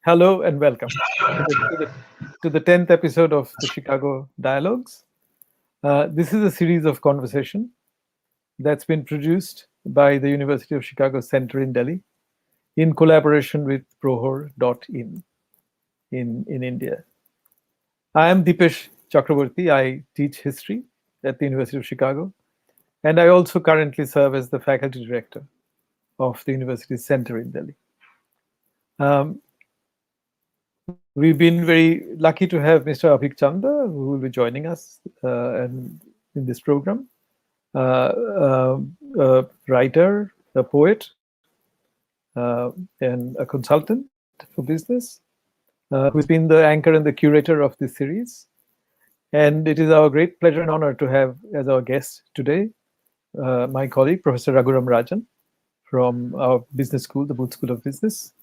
Hello and welcome to the 10th episode of the Chicago Dialogues. This is a series of conversation that's been produced by the University of Chicago Center in Delhi in collaboration with Prohor.in in India. I am Dipesh Chakrabarty. I teach history at the University of Chicago, and I also currently serve as the faculty director of the university's center in Delhi. We've been very lucky to have Mr. Avik Chanda, who will be joining us in this program. A writer, a poet, and a consultant for business, who's been the anchor and the curator of this series. And it is our great pleasure and honor to have as our guest today my colleague, Professor Raghuram Rajan, from our business school, the Booth School of Business.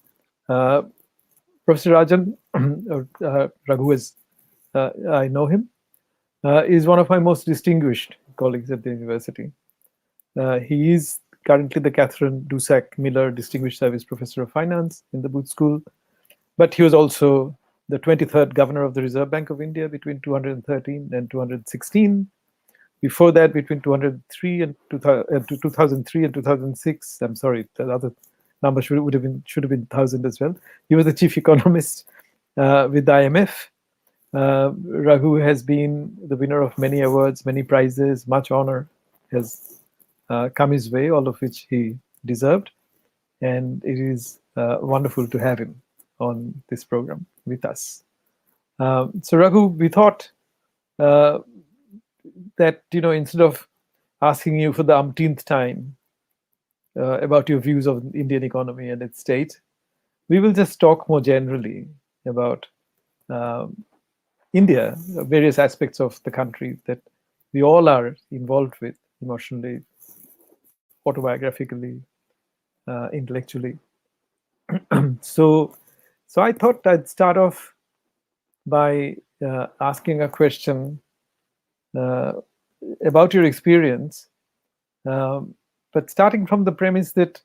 Professor Rajan, Raghu, as I know him, is one of my most distinguished colleagues at the university. He is currently the Catherine Dusac Miller Distinguished Service Professor of Finance in the Booth School, but he was also the 23rd Governor of the Reserve Bank of India between 2013 and 2016. Before that, between 2003 and 2006, I'm sorry, the other number should have been 1,000 as well. He was the chief economist with IMF. Raghu has been the winner of many awards, many prizes, much honor has come his way, all of which he deserved. And it is wonderful to have him on this program with us. So Raghu, we thought that, instead of asking you for the umpteenth time about your views of the Indian economy and its state, we will just talk more generally about India, various aspects of the country that we all are involved with emotionally, autobiographically, intellectually. So I thought I'd start off by asking a question about your experience, but starting from the premise that,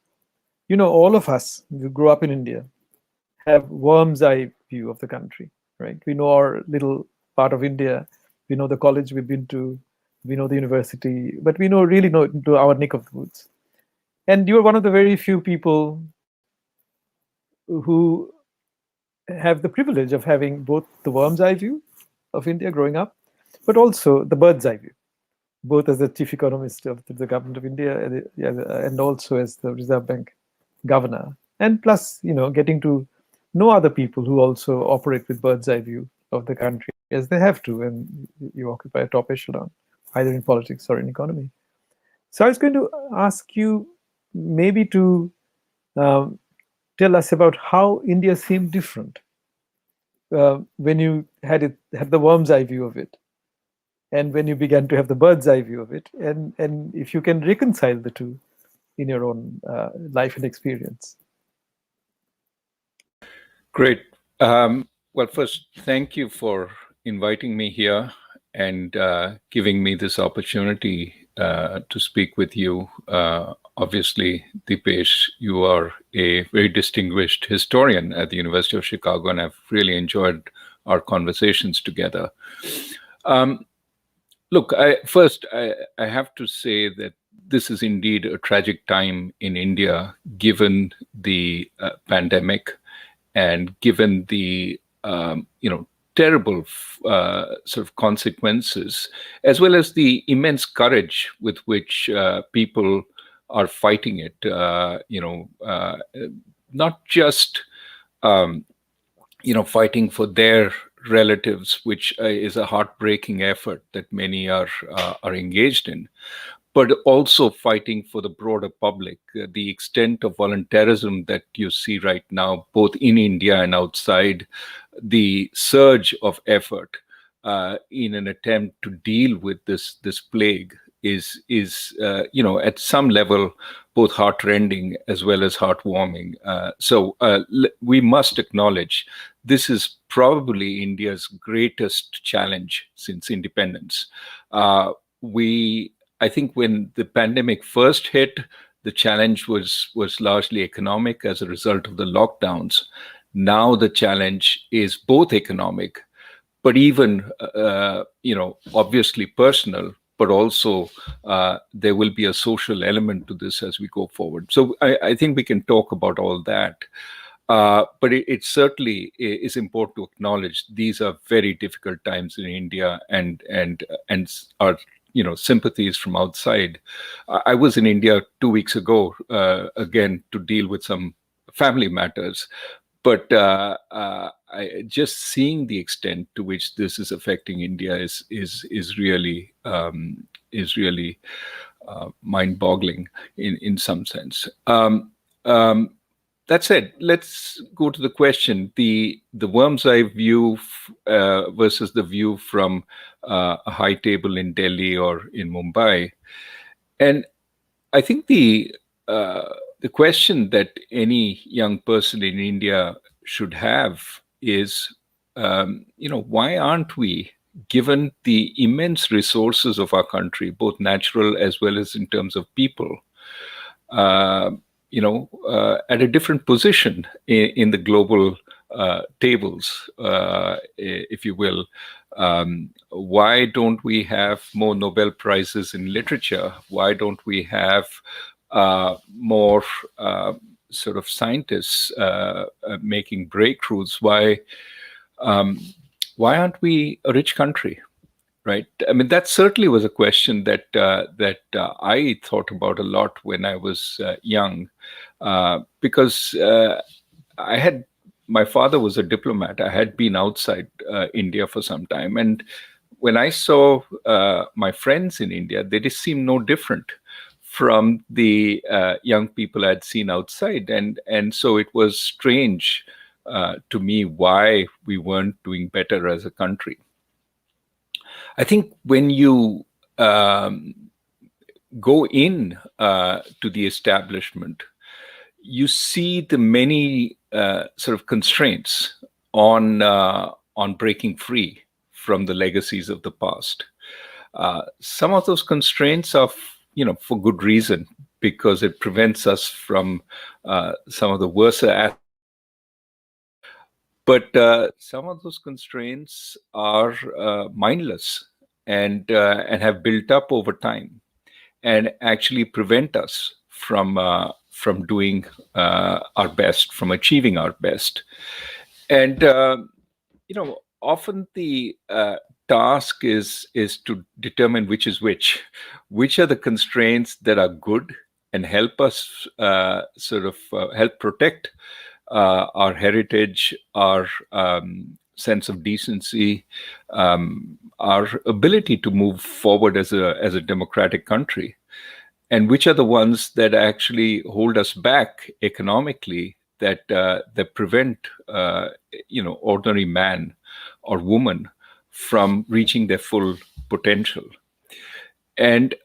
all of us who grew up in India have worm's eye view of the country, right? We know our little part of India. We know the college we've been to. We know the university, but we really know into our neck of the woods. And you're one of the very few people who have the privilege of having both the worm's eye view of India growing up, but also the bird's eye view, both as the chief economist of the government of India and also as the Reserve Bank governor. And plus, getting to know other people who also operate with bird's eye view of the country, as they have to when you occupy a top echelon, either in politics or in economy. So I was going to ask you maybe to tell us about how India seemed different when you had the worm's eye view of it, and when you began to have the bird's eye view of it, and if you can reconcile the two in your own life and experience. Great. Well, first, thank you for inviting me here and giving me this opportunity to speak with you. Obviously, Dipesh, you are a very distinguished historian at the University of Chicago, and I've really enjoyed our conversations together. Look, I have to say that this is indeed a tragic time in India, given the pandemic and given the terrible sort of consequences, as well as the immense courage with which people are fighting it. Not just fighting for their relatives, which is a heartbreaking effort that many are engaged in, but also fighting for the broader public. The extent of voluntarism that you see right now, both in India and outside, the surge of effort in an attempt to deal with this plague is at some level both heartrending as well as heartwarming. So we must acknowledge this is probably India's greatest challenge since independence. I think when the pandemic first hit, the challenge was largely economic as a result of the lockdowns. Now the challenge is both economic, but even obviously personal, but also there will be a social element to this as we go forward. So I think we can talk about all that. But it certainly is important to acknowledge these are very difficult times in India, and our sympathies from outside. I was in India 2 weeks ago again to deal with some family matters, but just seeing the extent to which this is affecting India is really mind-boggling in some sense. That said, let's go to the question: the worm's eye view versus the view from a high table in Delhi or in Mumbai. And I think the question that any young person in India should have is, why aren't we, given the immense resources of our country, both natural as well as in terms of people, at a different position in the global tables, if you will. Why don't we have more Nobel Prizes in literature? Why don't we have more sort of scientists making breakthroughs? Why aren't we a rich country? Right. I mean, that certainly was a question that I thought about a lot when I was young, because my father was a diplomat. I had been outside India for some time, and when I saw my friends in India, they just seemed no different from the young people I'd seen outside, and so it was strange to me why we weren't doing better as a country. I think when you go in to the establishment, you see the many sort of constraints on breaking free from the legacies of the past. Some of those constraints are, for good reason, because it prevents us from some of the worst aspects. But some of those constraints are mindless and have built up over time, and actually prevent us from doing our best, from achieving our best. And often the task is to determine which is which are the constraints that are good and help us help protect our heritage, our sense of decency, our ability to move forward as a democratic country, and which are the ones that actually hold us back economically, that prevent ordinary man or woman from reaching their full potential. And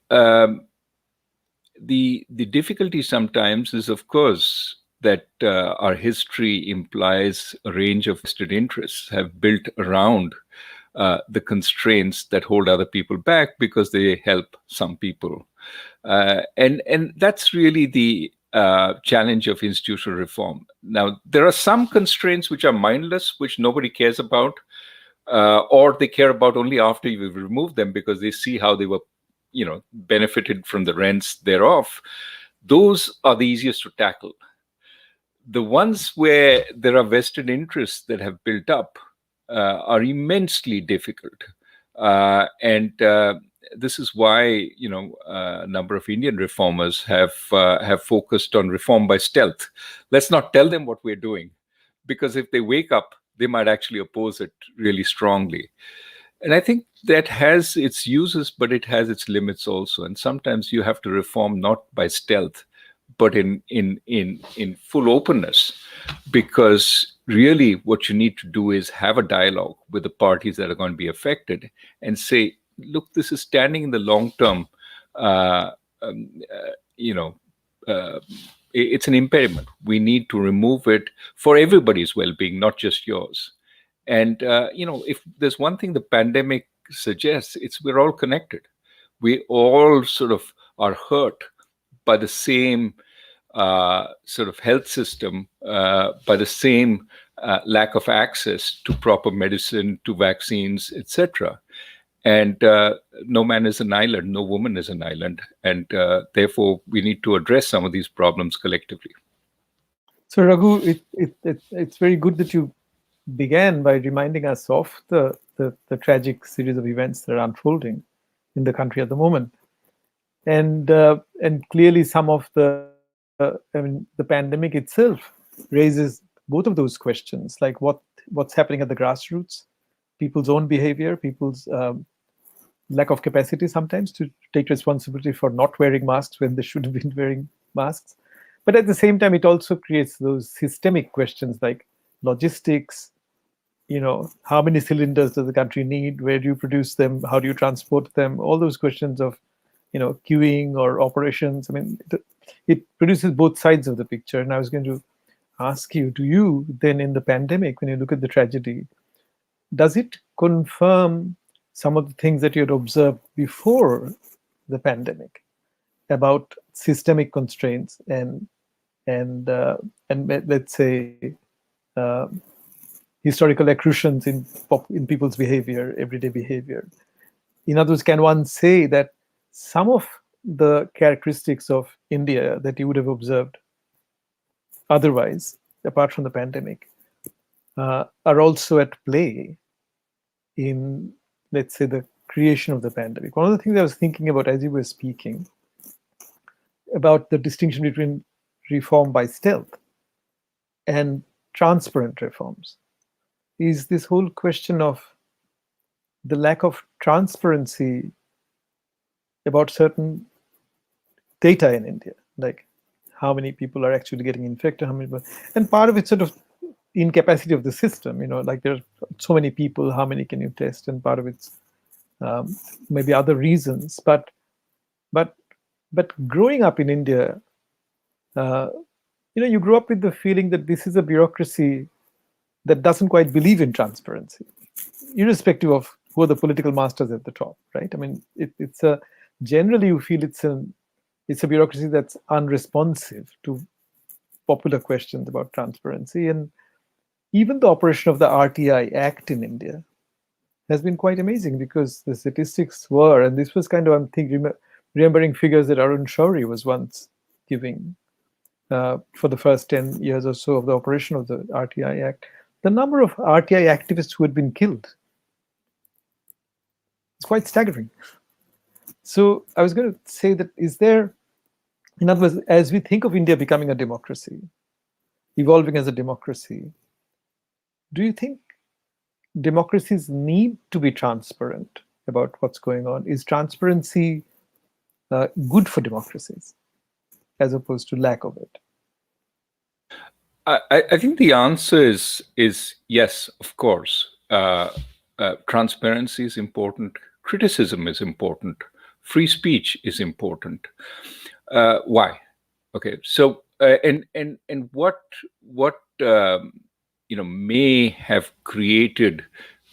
the difficulty sometimes is, of course, that our history implies a range of vested interests have built around the constraints that hold other people back because they help some people. And that's really the challenge of institutional reform. Now, there are some constraints which are mindless, which nobody cares about, or they care about only after you've removed them because they see how they were, benefited from the rents thereof. Those are the easiest to tackle. The ones where there are vested interests that have built up are immensely difficult. And this is why, a number of Indian reformers have focused on reform by stealth. Let's not tell them what we're doing, because if they wake up, they might actually oppose it really strongly. And I think that has its uses, but it has its limits also. And sometimes you have to reform not by stealth, but in full openness, because really what you need to do is have a dialogue with the parties that are going to be affected and say, look, this is standing in the long term. It's an impediment. We need to remove it for everybody's well-being, not just yours. And if there's one thing the pandemic suggests, it's we're all connected. We all sort of are hurt by the same sort of health system, by the same lack of access to proper medicine, to vaccines, etc. And no man is an island, no woman is an island. And therefore, we need to address some of these problems collectively. So, Raghu, it's very good that you began by reminding us of the tragic series of events that are unfolding in the country at the moment. And clearly some of the pandemic itself raises both of those questions, like what's happening at the grassroots, people's own behavior, people's lack of capacity sometimes to take responsibility for not wearing masks when they should have been wearing masks. But at the same time, it also creates those systemic questions like logistics. How many cylinders does the country need? Where do you produce them? How do you transport them? All those questions of queuing or operations. I mean, it produces both sides of the picture. And I was going to ask you, do you then, in the pandemic, when you look at the tragedy, does it confirm some of the things that you had observed before the pandemic about systemic constraints and let's say uh, historical accretions in people's behavior, everyday behavior? In other words, can one say that some of the characteristics of India that you would have observed otherwise, apart from the pandemic, are also at play in, let's say, the creation of the pandemic? One of the things I was thinking about as you were speaking about the distinction between reform by stealth and transparent reforms is this whole question of the lack of transparency about certain data in India, like how many people are actually getting infected, how many people, and part of it's sort of incapacity of the system, like there's so many people, how many can you test? And part of it's maybe other reasons. But growing up in India, you grew up with the feeling that this is a bureaucracy that doesn't quite believe in transparency, irrespective of who are the political masters at the top, right? I mean, it's a generally you feel it's a bureaucracy that's unresponsive to popular questions about transparency. And even the operation of the RTI Act in India has been quite amazing, because the statistics were, and this was kind of, I'm thinking, remembering figures that Arun Shourie was once giving for the first 10 years or so of the operation of the RTI Act, the number of RTI activists who had been killed is quite staggering. So I was going to say that, is there, in other words, as we think of India becoming a democracy, evolving as a democracy, do you think democracies need to be transparent about what's going on? Is transparency good for democracies as opposed to lack of it? I think the answer is yes, of course. Transparency is important. Criticism is important. Free speech is important. Why? Okay. So and what may have created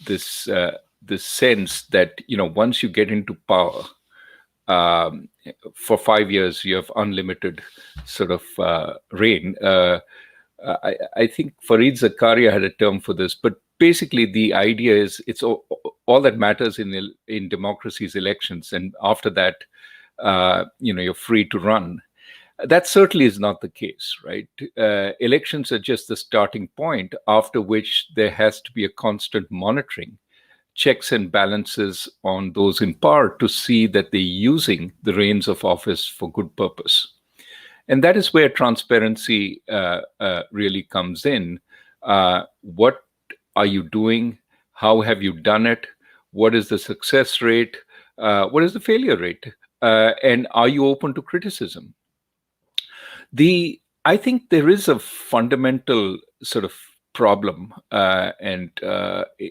this this sense that once you get into power, for 5 years you have unlimited sort of reign. I think Fareed Zakaria had a term for this, but basically the idea is it's all that matters in democracy's elections, and after that, you're free to run. That certainly is not the case, right? Elections are just the starting point, after which there has to be a constant monitoring, checks and balances on those in power to see that they're using the reins of office for good purpose. And that is where transparency really comes in. What are you doing? How have you done it? What is the success rate? What is the failure rate? And are you open to criticism? I think there is a fundamental sort of problem in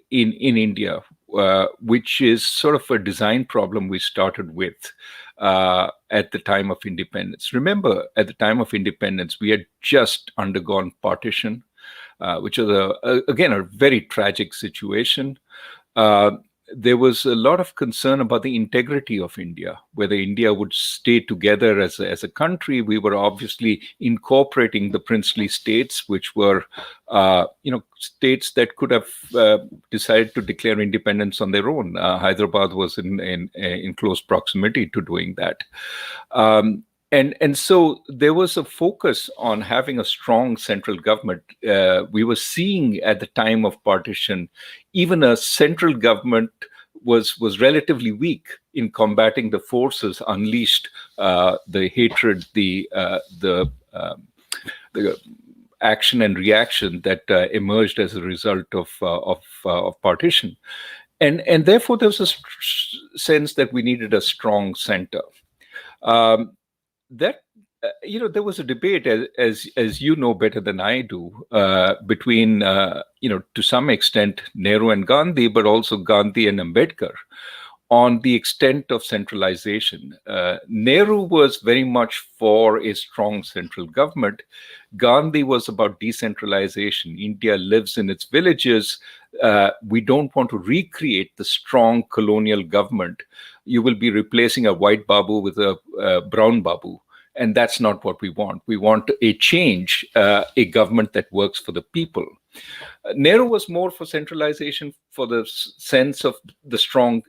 India, which is sort of a design problem we started with at the time of independence. Remember, at the time of independence, we had just undergone partition, which was again a very tragic situation. there was a lot of concern about the integrity of India, whether India would stay together as a country. We were obviously incorporating the princely states, which were, states that could have decided to declare independence on their own. Hyderabad was in close proximity to doing that. And so there was a focus on having a strong central government. We were seeing at the time of partition, even a central government was relatively weak in combating the forces unleashed, the hatred, the action and reaction that emerged as a result of partition, and therefore there was a sense that we needed a strong center. That there was a debate, as you know better than I do, between to some extent Nehru and Gandhi, but also Gandhi and Ambedkar, on the extent of centralization. Nehru was very much for a strong central government. Gandhi was about decentralization. India lives in its villages. We don't want to recreate the strong colonial government. You will be replacing a white babu with a brown babu. And that's not what we want. We want a change, a government that works for the people. Nehru was more for centralization, for the sense of the strong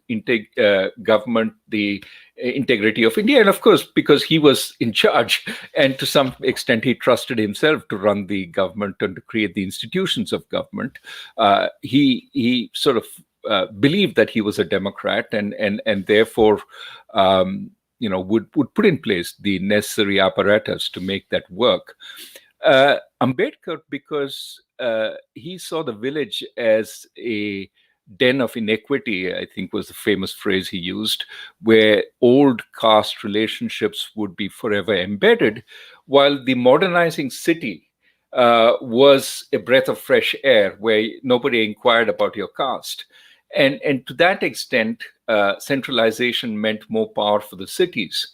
government, the integrity of India. And of course, because he was in charge, and to some extent he trusted himself to run the government and to create the institutions of government, he sort of believed that he was a Democrat, and therefore would put in place the necessary apparatus to make that work. Ambedkar, because he saw the village as a den of inequity, I think was the famous phrase he used, where old caste relationships would be forever embedded, while the modernizing city was a breath of fresh air where nobody inquired about your caste. And to that extent, centralization meant more power for the cities,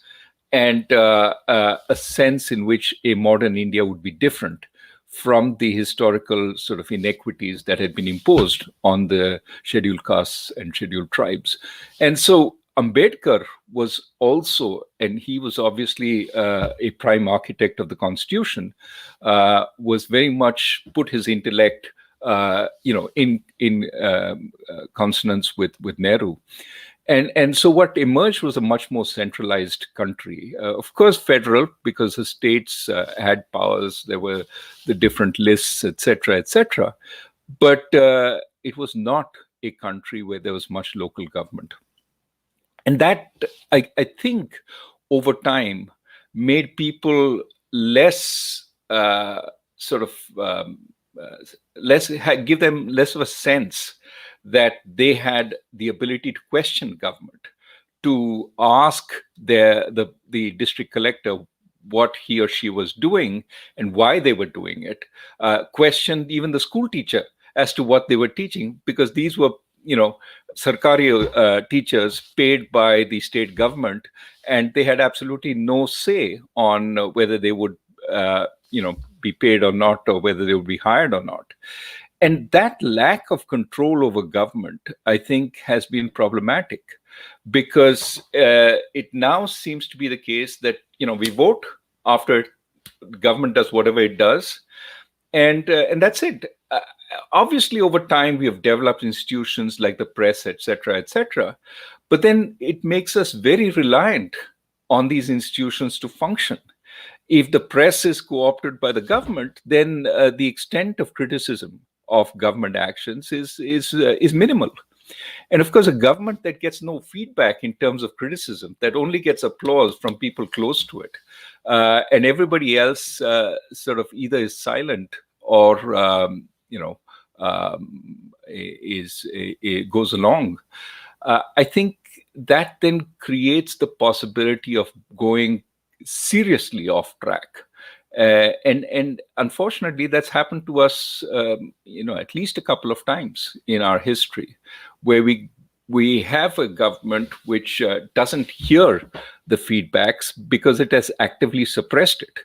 and a sense in which a modern India would be different from the historical sort of inequities that had been imposed on the scheduled castes and scheduled tribes. And so Ambedkar was also, and he was obviously a prime architect of the Constitution, was very much put his intellect in consonance with Nehru. And so what emerged was a much more centralized country. Of course, federal, because the states had powers. There were the different lists, etc., etc. But it was not a country where there was much local government. And that, I think, over time, made people less give them less of a sense that they had the ability to question government, to ask the district collector what he or she was doing and why they were doing it, question even the school teacher as to what they were teaching, because these were sarkari teachers paid by the state government, and they had absolutely no say on whether they would be paid or not, or whether they would be hired or not. And that lack of control over government, I think, has been problematic, because it now seems to be the case that we vote after government does whatever it does, and that's it. Obviously, over time, we have developed institutions like the press, etc., etc. But then it makes us very reliant on these institutions to function. If the press is co-opted by the government, then the extent of criticism of government actions is minimal. And of course, a government that gets no feedback in terms of criticism, that only gets applause from people close to it, and everybody else sort of either is silent or goes along. I think that then creates the possibility of going seriously off track. And unfortunately, that's happened to us, at least a couple of times in our history, where we have a government which doesn't hear the feedbacks because it has actively suppressed it,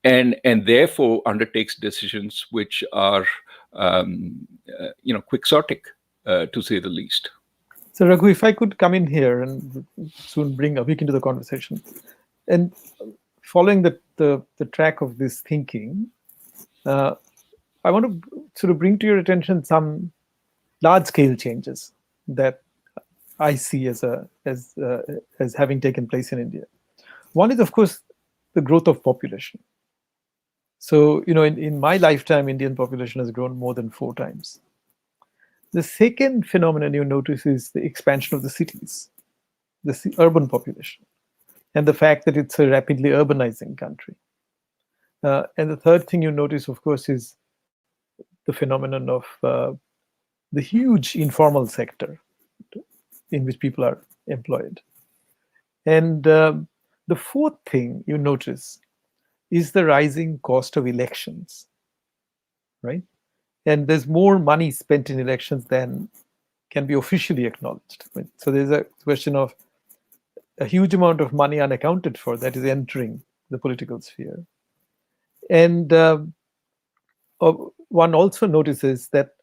and therefore undertakes decisions which are, quixotic, to say the least. So, Raghu, if I could come in here and soon bring Avik into the conversation, and following the track of this thinking, uh, I want to sort of bring to your attention some large scale changes that I see as having taken place in India. One is, of course, the growth of population. So, in my lifetime, Indian population has grown more than 4 times. The second phenomenon you notice is the expansion of the cities, the urban population, and the fact that it's a rapidly urbanizing country. And the third thing you notice, of course, is the phenomenon of the huge informal sector in which people are employed. And the fourth thing you notice is the rising cost of elections, right? And there's more money spent in elections than can be officially acknowledged. Right? So there's a question of a huge amount of money unaccounted for that is entering the political sphere. And one also notices that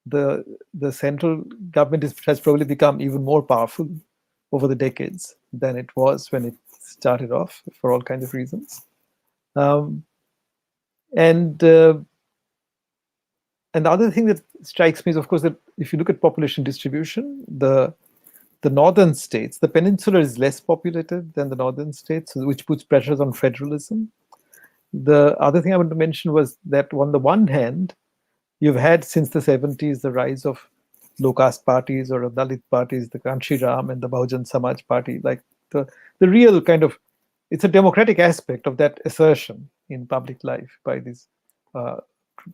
the central government has probably become even more powerful over the decades than it was when it started off for all kinds of reasons. And the other thing that strikes me is, of course, that if you look at population distribution, the northern states, the peninsula is less populated than the northern states, which puts pressures on federalism. The other thing I want to mention was that on the one hand, you've had since the 70s the rise of low caste parties or Dalit parties, the Kanshi Ram and the Bahujan Samaj party, like the real kind of, it's a democratic aspect of that assertion in public life by these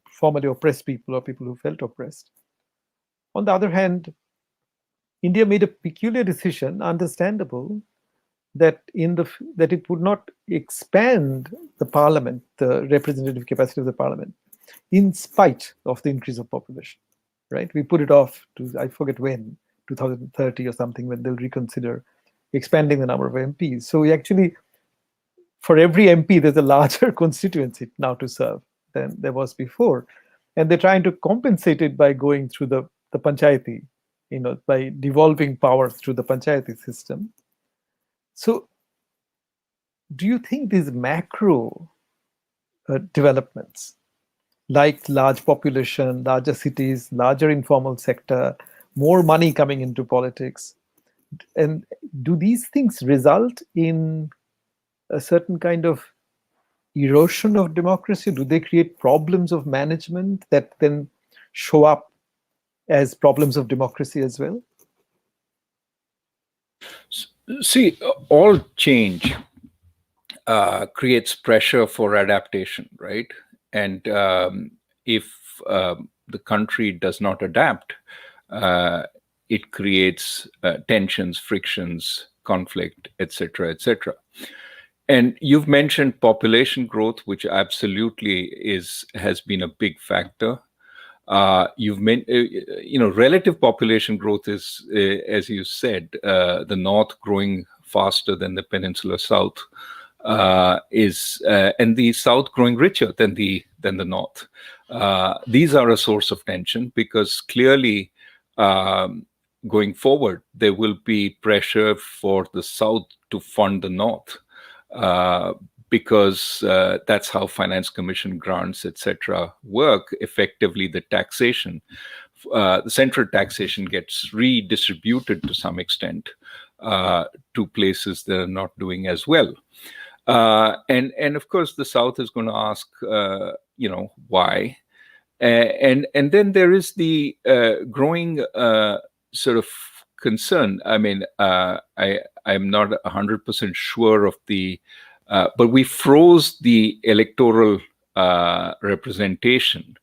formerly oppressed people or people who felt oppressed. On the other hand, India made a peculiar decision, understandable, that that it would not expand the parliament, the representative capacity of the parliament, in spite of the increase of population. Right? We put it off to, I forget when, 2030 or something, when they'll reconsider expanding the number of MPs. So we actually, for every MP, there's a larger constituency now to serve than there was before. And they're trying to compensate it by going through the panchayati, by devolving powers through the panchayati system. So do you think these macro developments, like large population, larger cities, larger informal sector, more money coming into politics, and do these things result in a certain kind of erosion of democracy? Do they create problems of management that then show up as problems of democracy as well? See, all change creates pressure for adaptation, right? And if the country does not adapt, it creates tensions, frictions, conflict, etc., etc. And you've mentioned population growth, which absolutely has been a big factor. Relative population growth is, as you said, the north growing faster than the peninsular south, and the south growing richer than the north. These are a source of tension because clearly, going forward, there will be pressure for the south to fund the north. Because that's how finance commission grants, etc., work. Effectively, the taxation, the central taxation gets redistributed to some extent to places that are not doing as well. And of course, the South is going to ask, why? And then there is the growing sort of concern. I mean, I'm not 100% sure of but we froze the electoral representation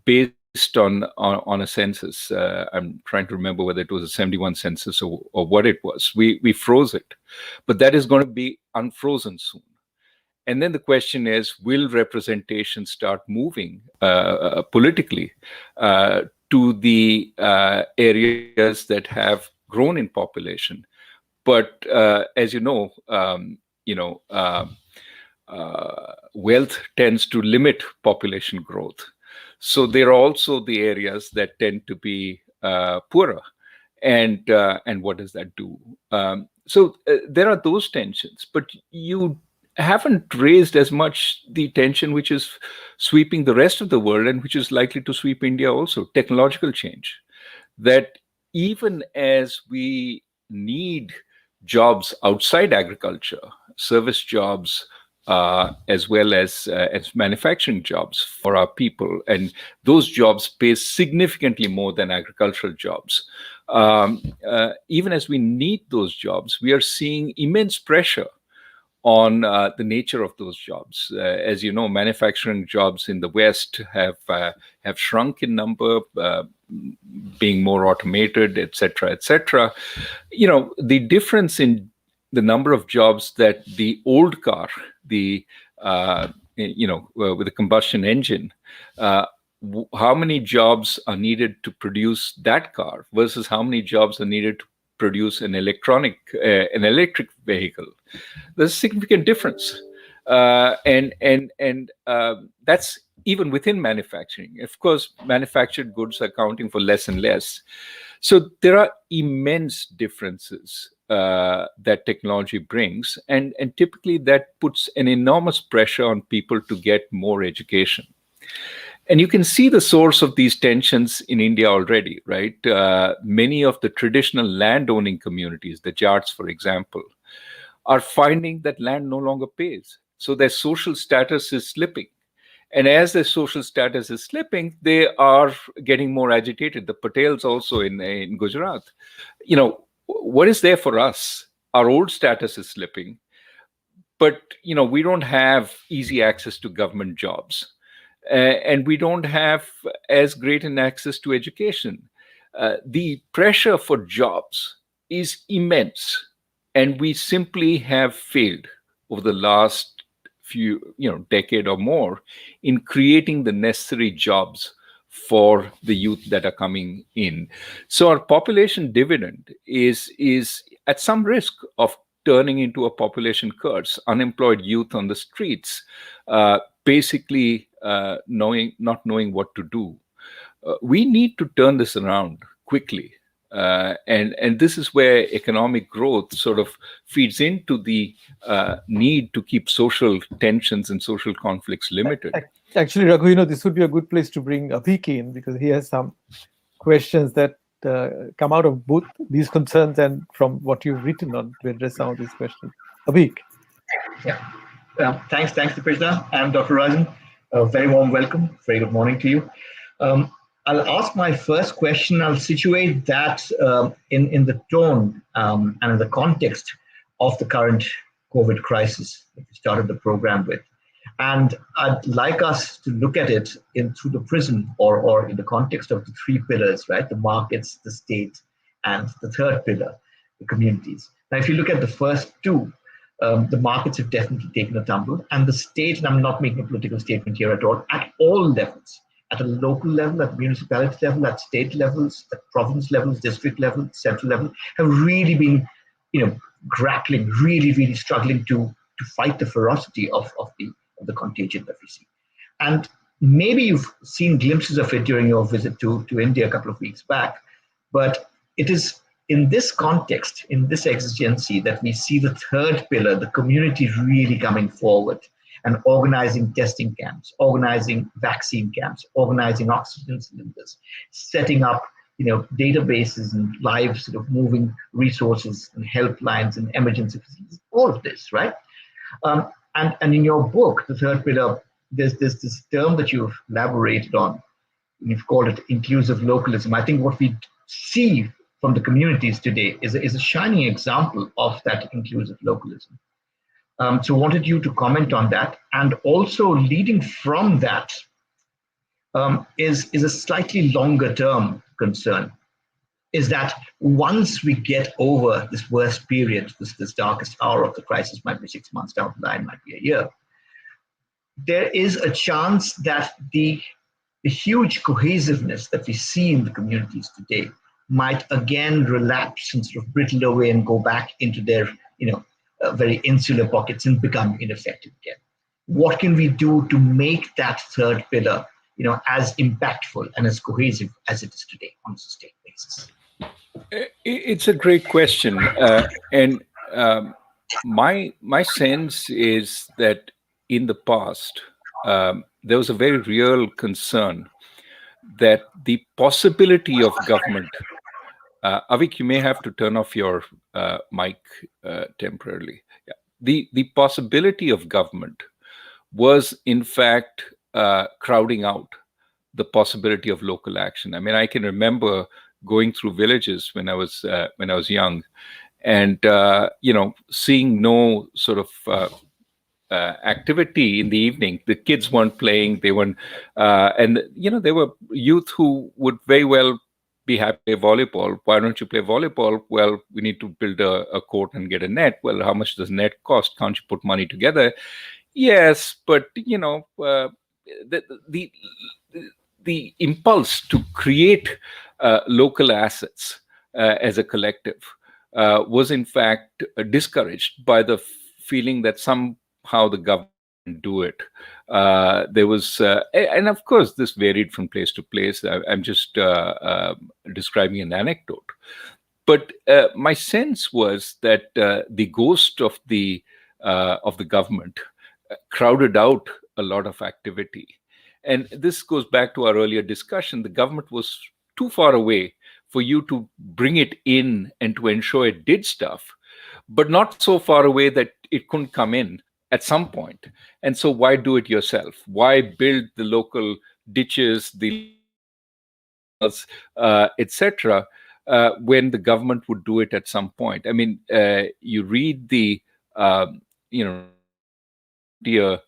based on a census. I'm trying to remember whether it was a 71 census or what it was. We froze it, but that is going to be unfrozen soon. And then the question is, will representation start moving politically to the areas that have grown in population? But as you know, wealth tends to limit population growth. So there are also the areas that tend to be poorer. And what does that do? So there are those tensions, but you haven't raised as much the tension which is sweeping the rest of the world and which is likely to sweep India also: technological change. That even as we need jobs outside agriculture, service jobs, as well as manufacturing jobs for our people, and those jobs pay significantly more than agricultural jobs. Even as we need those jobs, we are seeing immense pressure on the nature of those jobs. As you know, manufacturing jobs in the West have shrunk in number, being more automated, et cetera, et cetera. The difference in the number of jobs that the old car, with a combustion engine, how many jobs are needed to produce that car versus how many jobs are needed to produce an electric vehicle. There's a significant difference, and that's even within manufacturing. Of course, manufactured goods are accounting for less and less. So there are immense differences that technology brings, and typically that puts an enormous pressure on people to get more education. And you can see the source of these tensions in India already, right? Many of the traditional landowning communities, the Jats, for example, are finding that land no longer pays. So their social status is slipping. And as their social status is slipping, they are getting more agitated. The Patels also in Gujarat. What is there for us? Our old status is slipping, but we don't have easy access to government jobs. And we don't have as great an access to education. The pressure for jobs is immense, and we simply have failed over the last decade or more in creating the necessary jobs for the youth that are coming in. So our population dividend is at some risk of turning into a population curse. Unemployed youth on the streets, basically not knowing what to do. We need to turn this around quickly. And this is where economic growth sort of feeds into the need to keep social tensions and social conflicts limited. Actually, Raghu, this would be a good place to bring Avik in, because he has some questions that come out of both these concerns and from what you've written on to address some of these questions. Avik. Thanks, Dipesh. I'm Dr. Rajan. A very warm welcome. Very good morning to you. I'll ask my first question. I'll situate that in the tone and in the context of the current COVID crisis that we started the program with. And I'd like us to look at it through the prism or in the context of the three pillars, right? The markets, the state, and the third pillar, the communities. Now, if you look at the first two, the markets have definitely taken a tumble, and the state, and I'm not making a political statement here at all levels, at a local level, at municipality level, at state levels, at province levels, district level, central level, have really been, grappling, really struggling to fight the ferocity of the contagion that we see. And maybe you've seen glimpses of it during your visit to India a couple of weeks back, but it is in this context, in this exigency, that we see the third pillar, the community, really coming forward and organizing testing camps, organizing vaccine camps, organizing oxygen cylinders, setting up databases and live sort of moving resources and helplines and emergency facilities, all of this, right? And in your book, the third pillar, there's this term that you've elaborated on. You've called it inclusive localism. I think what we see from the communities today is a shining example of that inclusive localism. So wanted you to comment on that. And also leading from that is a slightly longer term concern, is that once we get over this worst period, this darkest hour of the crisis, might be 6 months down the line, might be a year, there is a chance that the huge cohesiveness that we see in the communities today might again relapse and sort of brittle away and go back into their very insular pockets and become ineffective again. What can we do to make that third pillar as impactful and as cohesive as it is today on a sustained basis? It's a great question, and my sense is that in the past there was a very real concern that the possibility of government. Avik, you may have to turn off your mic temporarily. Yeah. The possibility of government was in fact crowding out the possibility of local action. I mean, I can remember going through villages when I was young, and seeing no sort of activity in the evening. The kids weren't playing; they weren't, and there were youth who would very well be happy to play volleyball. Why don't you play volleyball? Well, we need to build a court and get a net. Well, how much does net cost? Can't you put money together? Yes, but the the the impulse to create local assets as a collective was in fact discouraged by the feeling that somehow the government can do it. There was, and of course, this varied from place to place. I'm just describing an anecdote. But my sense was that the ghost of the government crowded out a lot of activity. And this goes back to our earlier discussion. The government was too far away for you to bring it in and to ensure it did stuff, but not so far away that it couldn't come in at some point. And so why do it yourself? Why build the local ditches, the canals, etc., when the government would do it at some point? I mean, you read the dear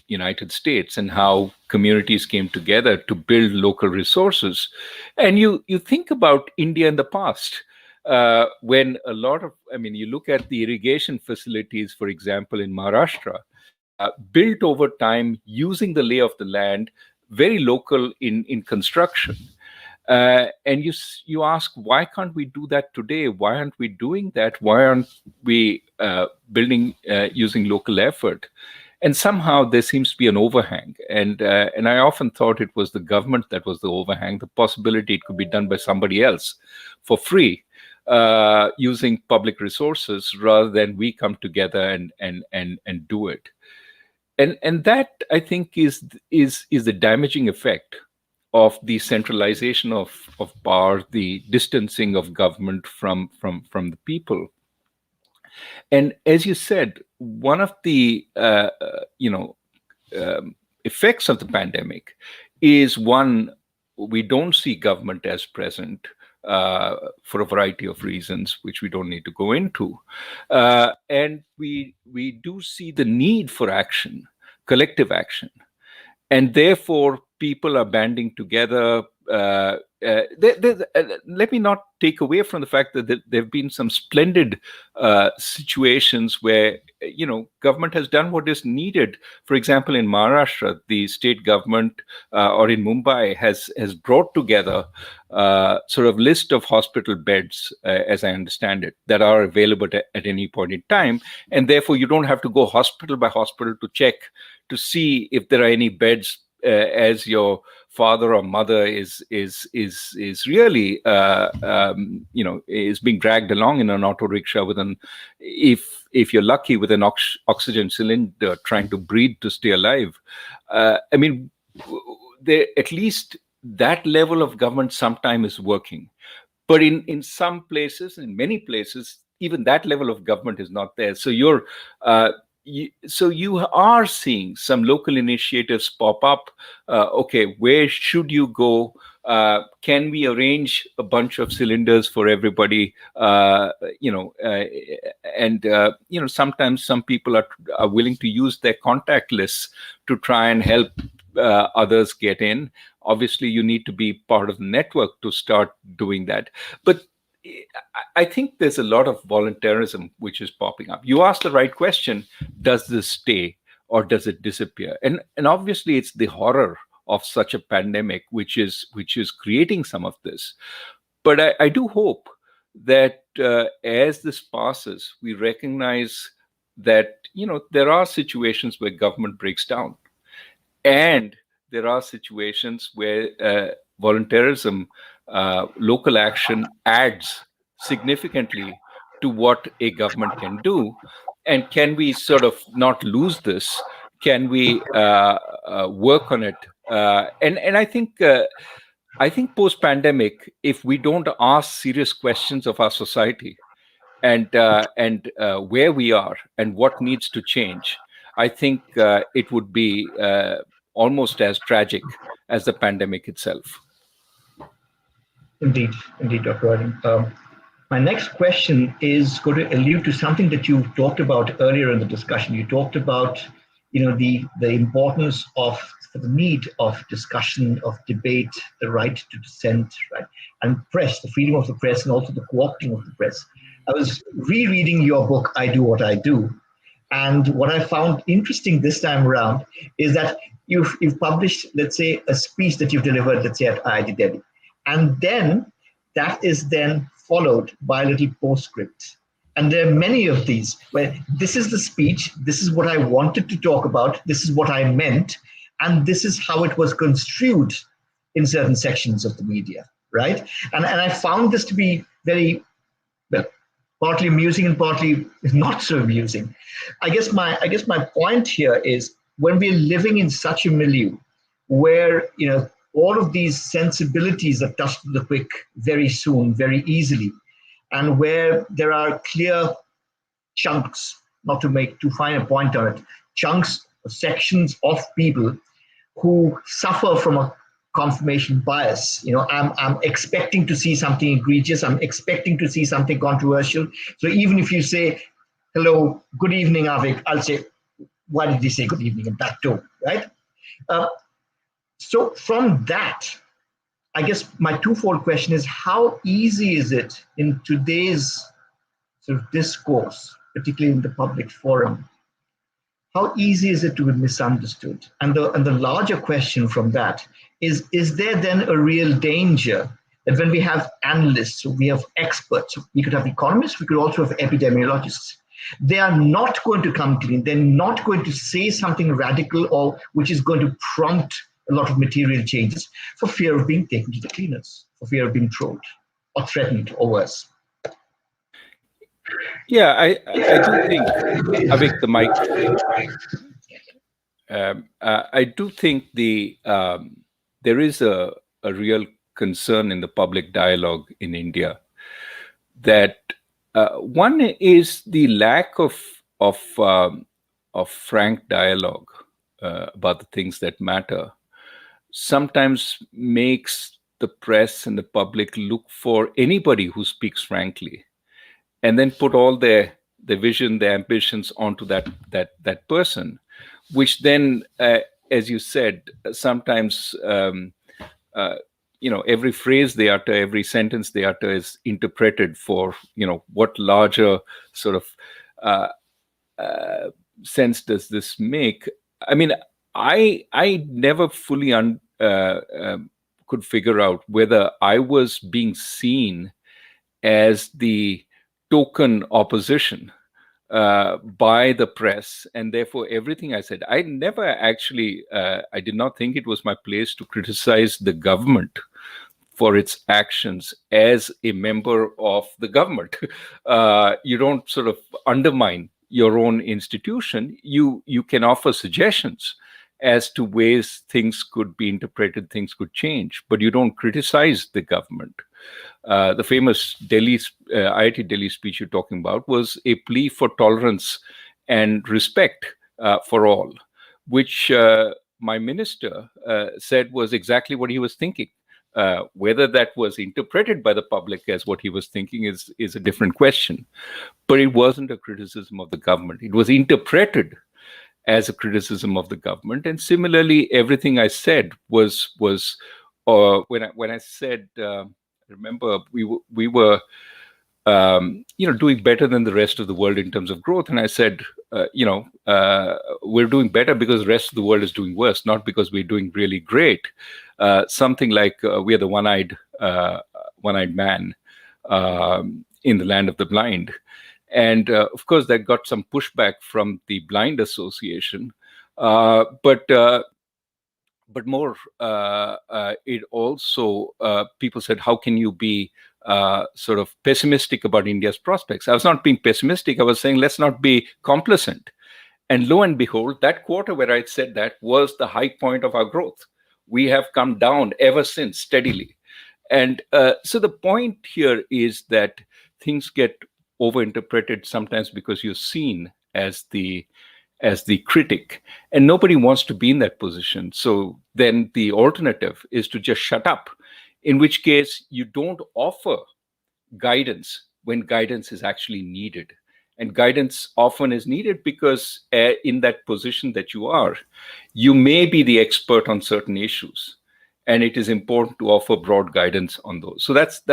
United States and how communities came together to build local resources. And you think about India in the past, when a lot of, I mean, you look at the irrigation facilities, for example, in Maharashtra, built over time using the lay of the land, very local in construction. And you ask, why can't we do that today? Why aren't we doing that? Why aren't we building using local effort? And somehow there seems to be an overhang. And I often thought it was the government that was the overhang, the possibility it could be done by somebody else for free, using public resources, rather than we come together and do it. And that, I think, is the damaging effect of the centralization of power, the distancing of government from the people. And as you said, one of the effects of the pandemic is, one, we don't see government as present for a variety of reasons, which we don't need to go into, and we do see the need for action, collective action, and therefore people are banding together. Let me not take away from the fact that there have been some splendid situations where government has done what is needed. For example, in Maharashtra, the state government, or in Mumbai, has brought together sort of list of hospital beds, as I understand it, that are available at any point in time, and therefore you don't have to go hospital by hospital to check to see if there are any beds, as your father or mother is really is being dragged along in an auto rickshaw with if you're lucky, with an oxygen cylinder, trying to breathe to stay alive. I mean, there, at least that level of government sometime is working, but in some places, in many places, even that level of government is not there. So you are seeing some local initiatives pop up. Okay, where should you go? Can we arrange a bunch of cylinders for everybody? Sometimes some people are willing to use their contact lists to try and help others get in. Obviously, you need to be part of the network to start doing that. But I think there's a lot of voluntarism which is popping up. You asked the right question: does this stay or does it disappear? And obviously, it's the horror of such a pandemic which is creating some of this. But I do hope that as this passes, we recognize that there are situations where government breaks down, and there are situations where voluntarism local action adds significantly to what a government can do? And can we sort of not lose this? Can we work on it? And I think post pandemic, if we don't ask serious questions of our society and where we are and what needs to change, I think it would be almost as tragic as the pandemic itself. Indeed, indeed, Dr. Rajan. My next question is going to allude to something that you talked about earlier in the discussion. You talked about, the importance of the need of discussion, of debate, the right to dissent, right, and press, the freedom of the press, and also the co-opting of the press. I was rereading your book, I Do What I Do, and what I found interesting this time around is that you've published, let's say, a speech that you've delivered, let's say, at IIT Delhi, and then that is then followed by a little postscript. And there are many of these where this is the speech, this is what I wanted to talk about, this is what I meant, and this is how it was construed in certain sections of the media, right? And I found this to be very, well, partly amusing and partly not so amusing. I guess my point here is when we're living in such a milieu where all of these sensibilities are touched to the quick very soon, very easily, and where there are clear chunks, not to make too fine a point on it, chunks, sections of people who suffer from a confirmation bias. I'm expecting to see something egregious. I'm expecting to see something controversial. So even if you say, hello, good evening, Avik, I'll say, why did he say good evening in that tone, right? So from that, I guess my twofold question is, how easy is it in today's sort of discourse, particularly in the public forum, how easy is it to be misunderstood? And the larger question from that is there then a real danger that when we have analysts, we have experts, we could have economists, we could also have epidemiologists, they are not going to come clean, they're not going to say something radical or which is going to prompt a lot of material changes for fear of being taken to the cleaners, for fear of being trolled or threatened or worse. Yeah, I do think, Avik, the mic. I do think there is a real concern in the public dialogue in India that one is the lack of frank dialogue about the things that matter. Sometimes makes the press and the public look for anybody who speaks frankly, and then put all their vision, their ambitions onto that person, which then, as you said, sometimes every phrase they utter, every sentence they utter is interpreted for what larger sort of sense does this make. I mean, I never fully could figure out whether I was being seen as the token opposition by the press, and therefore everything I said, I never actually, I did not think it was my place to criticize the government for its actions as a member of the government. You don't sort of undermine your own institution. You can offer suggestions as to ways things could be interpreted, things could change, but you don't criticize the government. The famous IIT Delhi speech you're talking about was a plea for tolerance and respect for all, which my minister said was exactly what he was thinking. Whether that was interpreted by the public as what he was thinking is a different question. But it wasn't a criticism of the government. It was interpreted as a criticism of the government. And similarly, everything I said was when I said, remember, we were doing better than the rest of the world in terms of growth, and I said, we're doing better because the rest of the world is doing worse, not because we're doing really great. Something like we are the one-eyed man in the land of the blind. And of course, that got some pushback from the Blind Association. But but more, it also, people said, how can you be sort of pessimistic about India's prospects? I was not being pessimistic. I was saying, let's not be complacent. And lo and behold, that quarter where I said that was the high point of our growth. We have come down ever since steadily. And so the point here is that things get overinterpreted sometimes because you're seen as the critic, and nobody wants to be in that position. So then the alternative is to just shut up, in which case you don't offer guidance when guidance is actually needed. And guidance often is needed because in that position that you are, you may be the expert on certain issues, and it is important to offer broad guidance on those. So that's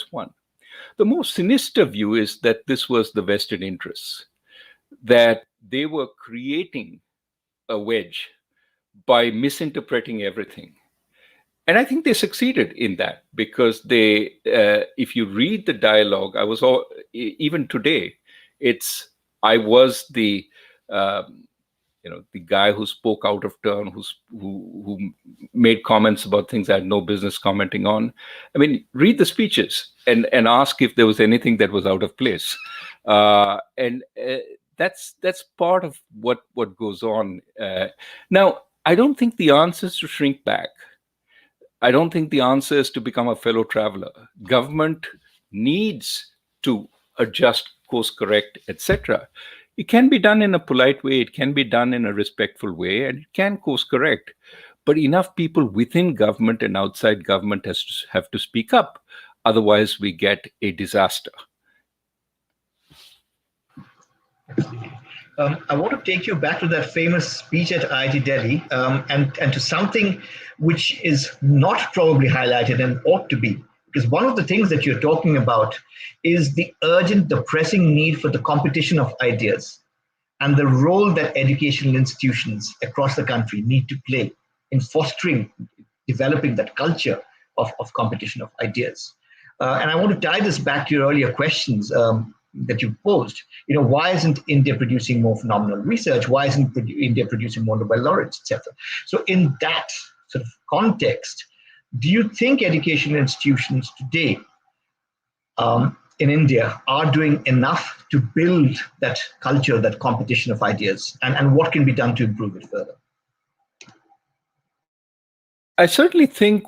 one. The more sinister view is that this was the vested interests, that they were creating a wedge by misinterpreting everything. And I think they succeeded in that, because they, if you read the dialogue, even today, I was the, the guy who spoke out of turn, who made comments about things I had no business commenting on. I mean, read the speeches and ask if there was anything that was out of place. That's part of what goes on. Now, I don't think the answer is to shrink back. I don't think the answer is to become a fellow traveler. Government needs to adjust, course correct, etc. It can be done in a polite way, it can be done in a respectful way, and it can course correct. But enough people within government and outside government have to speak up. Otherwise, we get a disaster. I want to take you back to that famous speech at IIT Delhi, and to something which is not probably highlighted and ought to be. Because one of the things that you're talking about is the pressing need for the competition of ideas and the role that educational institutions across the country need to play in fostering, developing that culture of competition of ideas. And I want to tie this back to your earlier questions that you posed. Why isn't India producing more phenomenal research? Why isn't India producing more Nobel laureates, etc.? So in that sort of context, do you think education institutions today in India are doing enough to build that culture, that competition of ideas, and what can be done to improve it further? I certainly think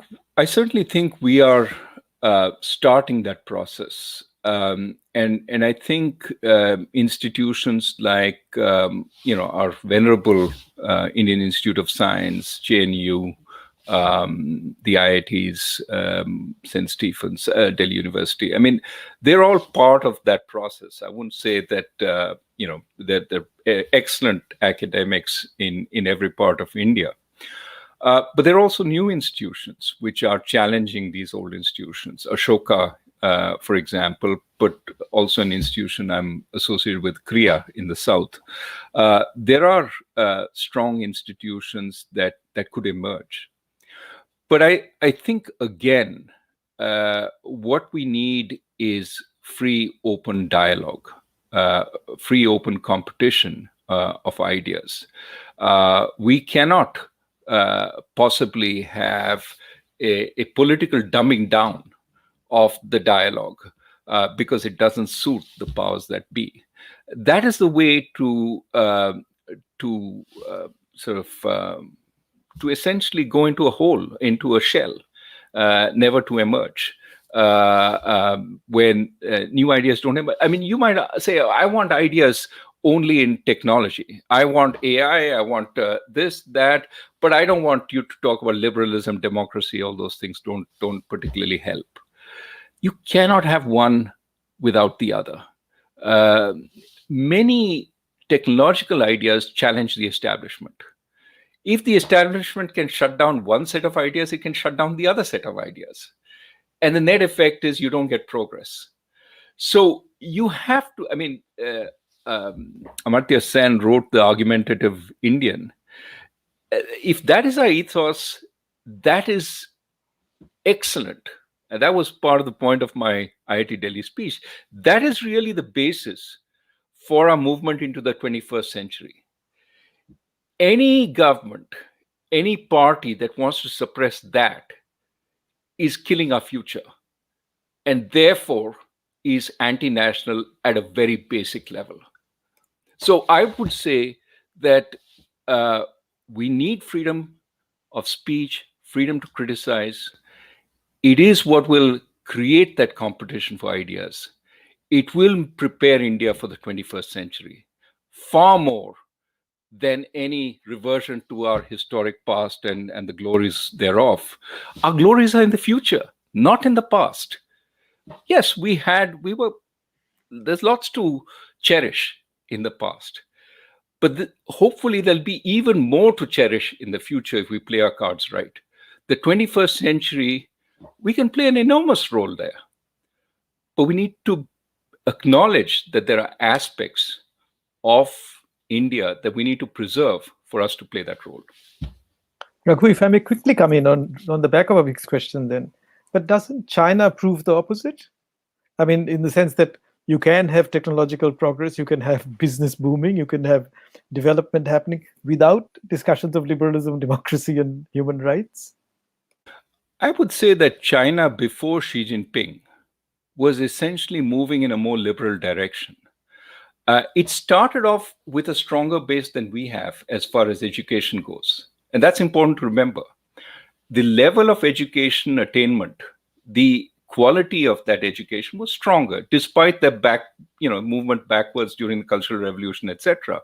we are starting that process, and I think institutions like our venerable Indian Institute of Science, JNU, the IITs, St. Stephen's, Delhi University. I mean, they're all part of that process. I wouldn't say that that they're excellent academics in every part of India. But there are also new institutions which are challenging these old institutions. Ashoka, for example, but also an institution I'm associated with, Kriya, in the south. There are strong institutions that could emerge. But I think, again, what we need is free, open dialogue, free, open competition of ideas. We cannot possibly have a political dumbing down of the dialogue because it doesn't suit the powers that be. That is the way to essentially go into a hole, into a shell, never to emerge. When new ideas don't emerge. I mean, you might say, I want ideas only in technology. I want AI, I want this, that, but I don't want you to talk about liberalism, democracy. All those things don't particularly help. You cannot have one without the other. Many technological ideas challenge the establishment. If the establishment can shut down one set of ideas, it can shut down the other set of ideas. And the net effect is you don't get progress. So you have to, I mean, Amartya Sen wrote The Argumentative Indian. If that is our ethos, that is excellent. And that was part of the point of my IIT Delhi speech. That is really the basis for our movement into the 21st century. Any government, any party that wants to suppress that is killing our future and therefore is anti-national at a very basic level. So I would say that we need freedom of speech, freedom to criticize. It is what will create that competition for ideas. It will prepare India for the 21st century far more than any reversion to our historic past and the glories thereof. Our glories are in the future, not in the past. Yes, there's lots to cherish in the past, but hopefully there'll be even more to cherish in the future if we play our cards right. The 21st century, we can play an enormous role there, but we need to acknowledge that there are aspects of India that we need to preserve for us to play that role. Raghu, if I may quickly come in on the back of Avik's question then, but doesn't China prove the opposite? I mean, in the sense that you can have technological progress, you can have business booming, you can have development happening without discussions of liberalism, democracy, and human rights? I would say that China before Xi Jinping was essentially moving in a more liberal direction. It started off with a stronger base than we have as far as education goes. And that's important to remember. The level of education attainment, the quality of that education was stronger, despite the movement backwards during the Cultural Revolution, etc.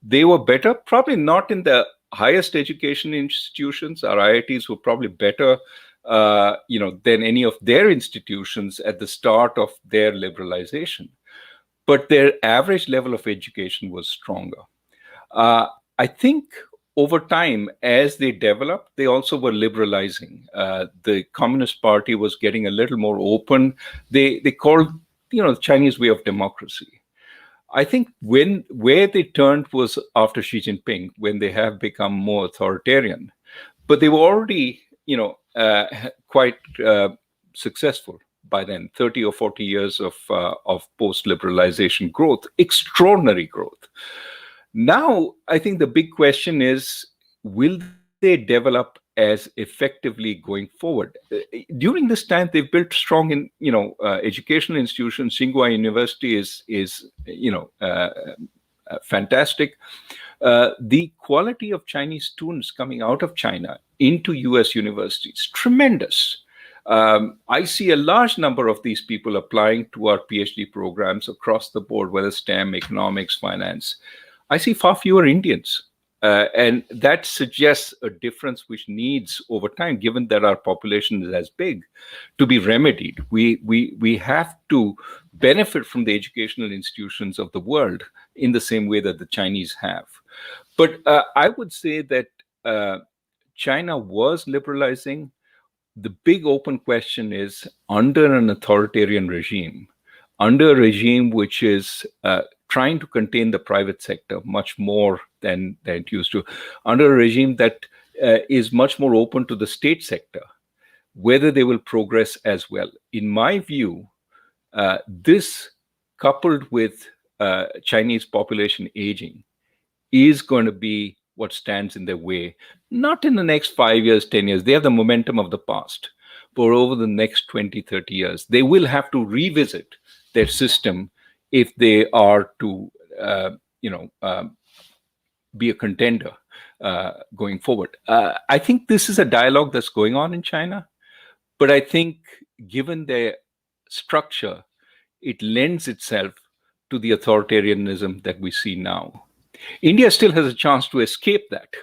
They were better, probably not in the highest education institutions. Our IITs were probably better, than any of their institutions at the start of their liberalization. But their average level of education was stronger. I think over time, as they developed, they also were liberalizing. The Communist Party was getting a little more open. They called, the Chinese way of democracy. I think where they turned was after Xi Jinping, when they have become more authoritarian. But they were already, quite successful by then. 30 or 40 years of post-liberalization growth, extraordinary growth. Now, I think the big question is, will they develop as effectively going forward? During this time, they've built strong educational institutions. Tsinghua University is fantastic. The quality of Chinese students coming out of China into US universities, tremendous. I see a large number of these people applying to our PhD programs across the board, whether STEM, economics, finance. I see far fewer Indians. And that suggests a difference which needs over time, given that our population is as big, to be remedied. We have to benefit from the educational institutions of the world in the same way that the Chinese have. But I would say that China was liberalizing. The big open question is, under an authoritarian regime, under a regime which is trying to contain the private sector much more than it used to, under a regime that is much more open to the state sector, whether they will progress as well. In my view, this coupled with Chinese population aging is going to be what stands in their way, not in the next 5 years, 10 years. They have the momentum of the past. But over the next 20, 30 years, they will have to revisit their system if they are to, be a contender going forward. I think this is a dialogue that's going on in China, but I think given their structure, it lends itself to the authoritarianism that we see now. India still has a chance to escape that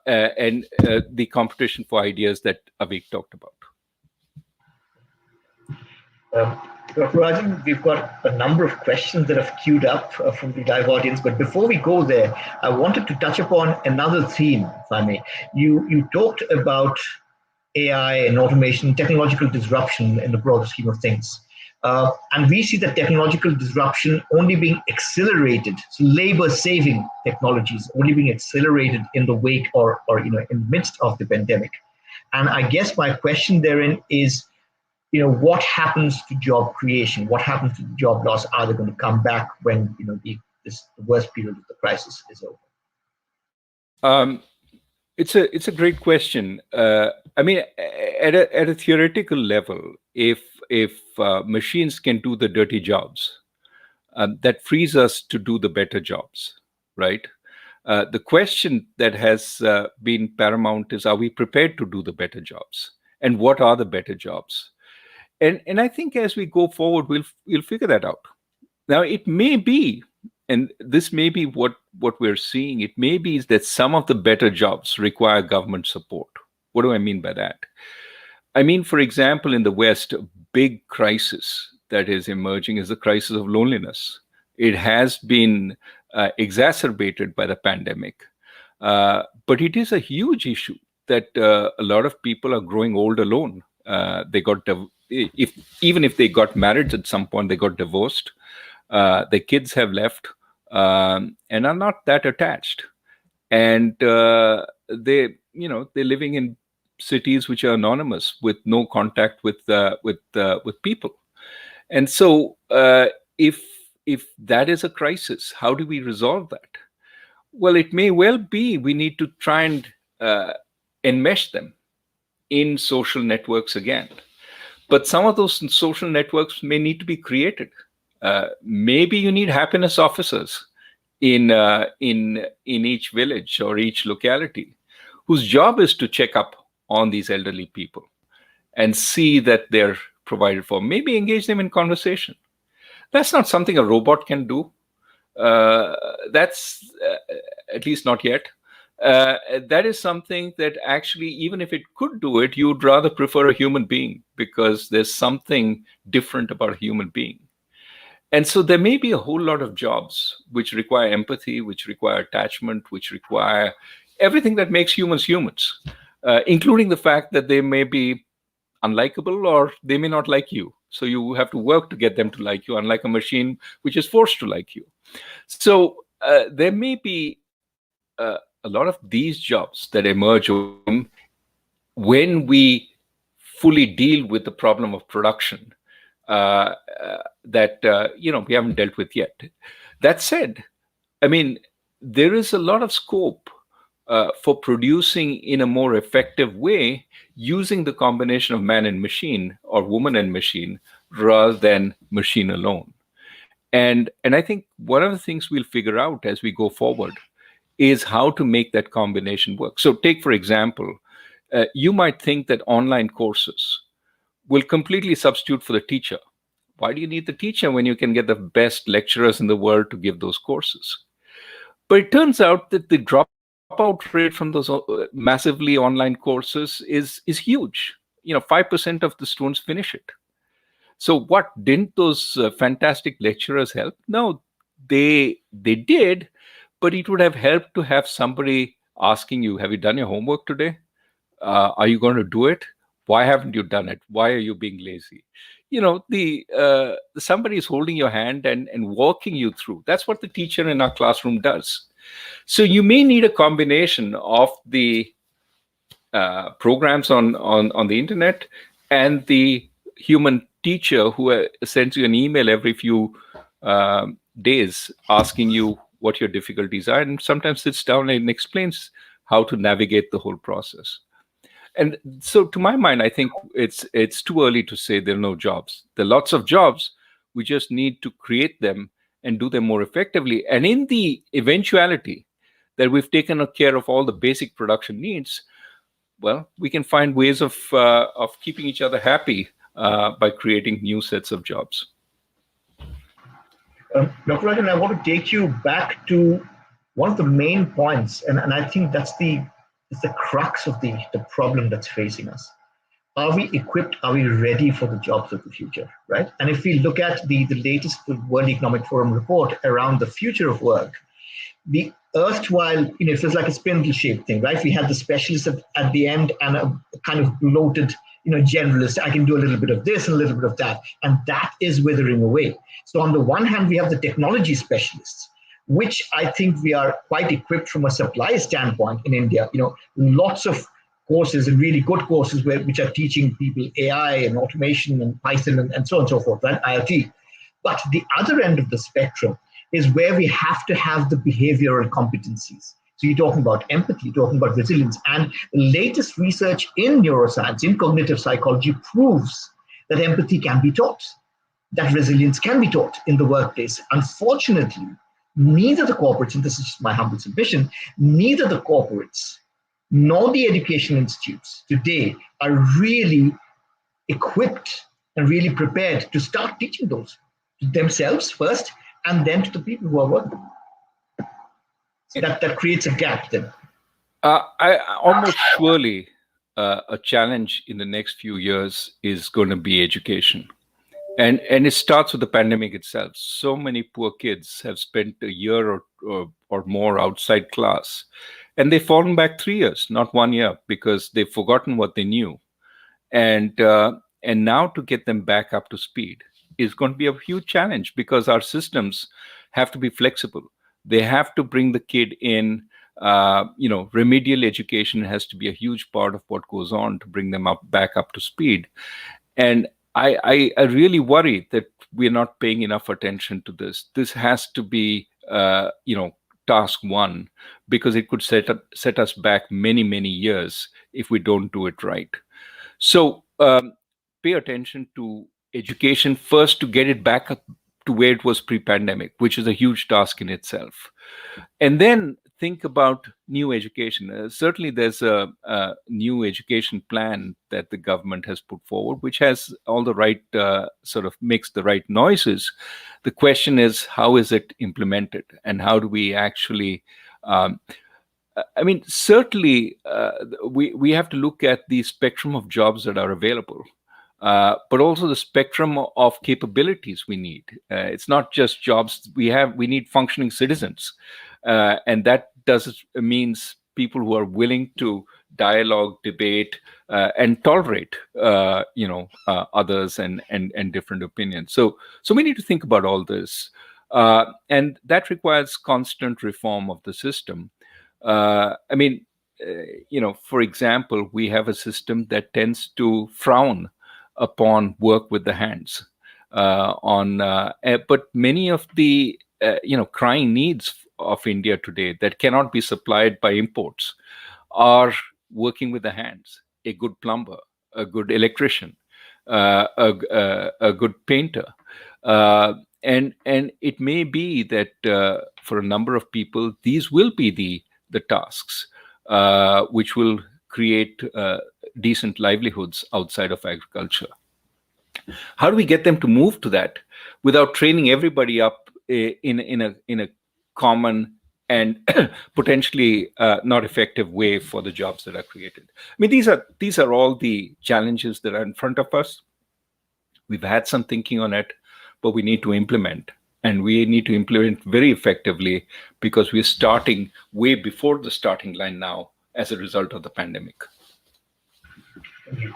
and the competition for ideas that Avik talked about. Dr. Rajan, we've got a number of questions that have queued up from the live audience. But before we go there, I wanted to touch upon another theme, if I may. You talked about AI and automation, technological disruption in the broader scheme of things. And we see that technological disruption only being accelerated, so labor-saving technologies only being accelerated in the wake or in the midst of the pandemic. And I guess my question therein is, what happens to job creation? What happens to job loss? Are they going to come back when the worst period of the crisis is over? It's a great question. I mean, at a theoretical level, if machines can do the dirty jobs, that frees us to do the better jobs, right? The question that has been paramount is: are we prepared to do the better jobs, and what are the better jobs? And I think as we go forward, we'll figure that out. Now, it may be, and this may be what we're seeing. It may be is that some of the better jobs require government support. What do I mean by that? I mean, for example, in the West, a big crisis that is emerging is the crisis of loneliness. It has been exacerbated by the pandemic, but it is a huge issue that a lot of people are growing old alone. They got if even if they got married at some point, they got divorced. Their kids have left and are not that attached, and they're living in cities which are anonymous with no contact with people. And so, if that is a crisis, how do we resolve that? Well, it may well be we need to try and enmesh them in social networks again. But some of those social networks may need to be created. Maybe you need happiness officers in each village or each locality, whose job is to check up on these elderly people and see that they're provided for. Maybe engage them in conversation. That's not something a robot can do. That's at least not yet. That is something that actually, even if it could do it, you'd rather prefer a human being, because there's something different about a human being. And so there may be a whole lot of jobs which require empathy, which require attachment, which require everything that makes humans humans, including the fact that they may be unlikable or they may not like you. So you have to work to get them to like you, unlike a machine which is forced to like you. So there may be a lot of these jobs that emerge when we fully deal with the problem of production that we haven't dealt with yet. That said, I mean, there is a lot of scope for producing in a more effective way using the combination of man and machine, or woman and machine, rather than machine alone. And I think one of the things we'll figure out as we go forward is how to make that combination work. So take, for example, you might think that online courses will completely substitute for the teacher. Why do you need the teacher when you can get the best lecturers in the world to give those courses? But it turns out that the dropout rate from those massively online courses is huge. 5% of the students finish it. So what, didn't those fantastic lecturers help? No, they did, but it would have helped to have somebody asking you, have you done your homework today? Are you going to do it? Why haven't you done it? Why are you being lazy? Somebody is holding your hand and walking you through. That's what the teacher in our classroom does. So you may need a combination of the programs on the internet and the human teacher who sends you an email every few days asking you what your difficulties are, and sometimes sits down and explains how to navigate the whole process. And so, to my mind, I think it's too early to say there are no jobs. There are lots of jobs. We just need to create them and do them more effectively. And in the eventuality that we've taken care of all the basic production needs, well, we can find ways of keeping each other happy by creating new sets of jobs. Dr. Rajan, I want to take you back to one of the main points, and I think that's the crux of the problem that's facing us. Are we equipped? Are we ready for the jobs of the future, right? And if we look at the latest World Economic Forum report around the future of work, the erstwhile, it feels like a spindle-shaped thing, right? We had the specialists at the end and a kind of bloated, generalist. I can do a little bit of this and a little bit of that, and that is withering away. So on the one hand, we have the technology specialists, which I think we are quite equipped from a supply standpoint in India. Lots of courses and really good courses which are teaching people AI and automation and Python and so on and so forth, right? IoT. But the other end of the spectrum is where we have to have the behavioral competencies. So you're talking about empathy, you're talking about resilience. And the latest research in neuroscience, in cognitive psychology, proves that empathy can be taught, that resilience can be taught in the workplace. Unfortunately, neither the corporates, and this is my humble submission, neither the corporates nor the education institutes today are really equipped and really prepared to start teaching those to themselves first and then to the people who are working. So that creates a gap then. I almost surely a challenge in the next few years is going to be education. And it starts with the pandemic itself. So many poor kids have spent a year or more outside class, and they've fallen back 3 years, not 1 year, because they've forgotten what they knew. And now to get them back up to speed is going to be a huge challenge, because our systems have to be flexible. They have to bring the kid in. Remedial education has to be a huge part of what goes on to bring them back up to speed. And I really worry that we're not paying enough attention to this. This has to be, task one, because it could set us back many, many years if we don't do it right. So pay attention to education first to get it back up to where it was pre-pandemic, which is a huge task in itself. And then think about new education. Certainly, there's a new education plan that the government has put forward, which has all the right makes the right noises. The question is, how is it implemented, and how do we actually? Certainly, we have to look at the spectrum of jobs that are available. But also the spectrum of capabilities we need. It's not just jobs. We need functioning citizens. And that means people who are willing to dialogue, debate, and tolerate, others and different opinions. So we need to think about all this. And that requires constant reform of the system. For example, we have a system that tends to frown upon work with the hands. But many of the crying needs of India today that cannot be supplied by imports are working with the hands. A good plumber, a good electrician, a good painter, and it may be that for a number of people these will be the tasks which will create decent livelihoods outside of agriculture. How do we get them to move to that without training everybody up in a common and potentially not effective way for the jobs that are created? These are all the challenges that are in front of us. We've had some thinking on it, but we need to implement. And we need to implement very effectively, because we're starting way before the starting line now as a result of the pandemic. Thank you.